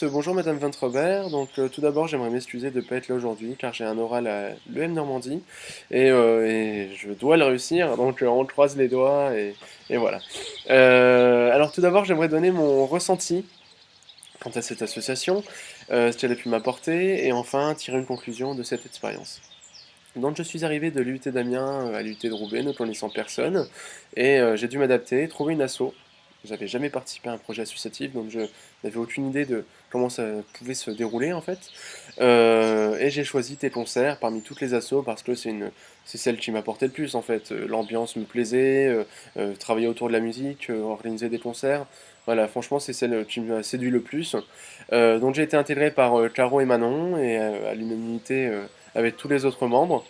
Bonjour Madame Van Robert, tout d'abord j'aimerais m'excuser de ne pas être là aujourd'hui car j'ai un oral à l'EM Normandie et je dois le réussir, on croise les doigts et voilà. Alors tout d'abord j'aimerais donner mon ressenti quant à cette association, ce qu'elle a pu m'apporter et enfin tirer une conclusion de cette expérience. Donc je suis arrivé de l'UT d'Amiens à l'UT de Roubaix ne connaissant personne et j'ai dû m'adapter, trouver une asso. J'avais jamais participé à un projet associatif donc je n'avais aucune idée de comment ça pouvait se dérouler en fait. Et j'ai choisi tes concerts parmi toutes les assos parce que c'est celle qui m'apportait le plus en fait. L'ambiance me plaisait, travailler autour de la musique, organiser des concerts. Voilà, franchement c'est celle qui m'a séduit le plus. Donc j'ai été intégré par Caro et Manon et à l'unanimité avec tous les autres membres.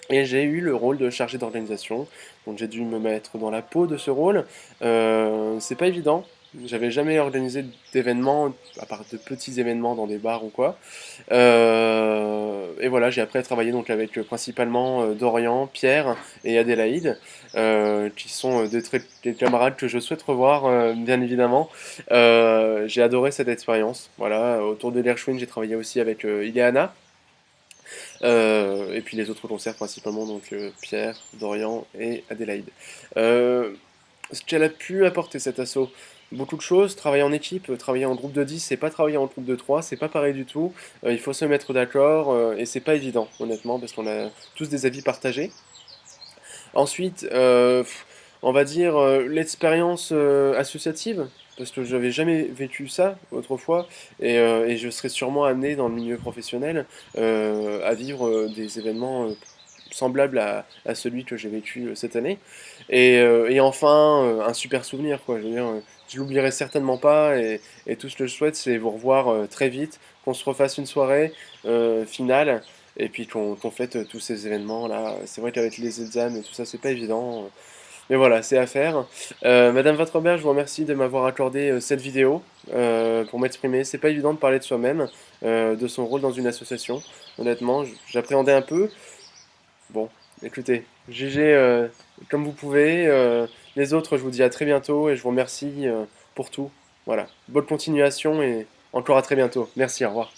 Et j'ai eu le rôle de chargé d'organisation, donc j'ai dû me mettre dans la peau de ce rôle. C'est pas évident, j'avais jamais organisé d'événements, à part de petits événements dans des bars ou quoi. Et voilà, j'ai après travaillé donc avec principalement Dorian, Pierre et Adélaïde, qui sont des camarades que je souhaite revoir, bien évidemment. J'ai adoré cette expérience. Voilà, autour de l'Airschwing, j'ai travaillé aussi avec Ileana. Et puis les autres concerts principalement, Pierre, Dorian et Adélaïde. Ce qu'elle a pu apporter cet assaut, beaucoup de choses, travailler en équipe, travailler en groupe de 10, c'est pas travailler en groupe de 3, c'est pas pareil du tout. Il faut se mettre d'accord et c'est pas évident, honnêtement, parce qu'on a tous des avis partagés. Ensuite, on va dire l'expérience associative, parce que j'avais jamais vécu ça autrefois, et je serais sûrement amené dans le milieu professionnel à vivre des événements semblables à celui que j'ai vécu cette année. Et enfin, un super souvenir, quoi. Je veux dire, je l'oublierai certainement pas, et tout ce que je souhaite, c'est vous revoir très vite, qu'on se refasse une soirée finale, et puis qu'on fête tous ces événements là. C'est vrai qu'avec les examens et tout ça, c'est pas évident. Mais voilà, c'est à faire. Madame Vatrebert, je vous remercie de m'avoir accordé cette vidéo pour m'exprimer. C'est pas évident de parler de soi-même, de son rôle dans une association. Honnêtement, j'appréhendais un peu. Bon, écoutez, jugez comme vous pouvez. Les autres, je vous dis à très bientôt et je vous remercie pour tout. Voilà, bonne continuation et encore à très bientôt. Merci, au revoir.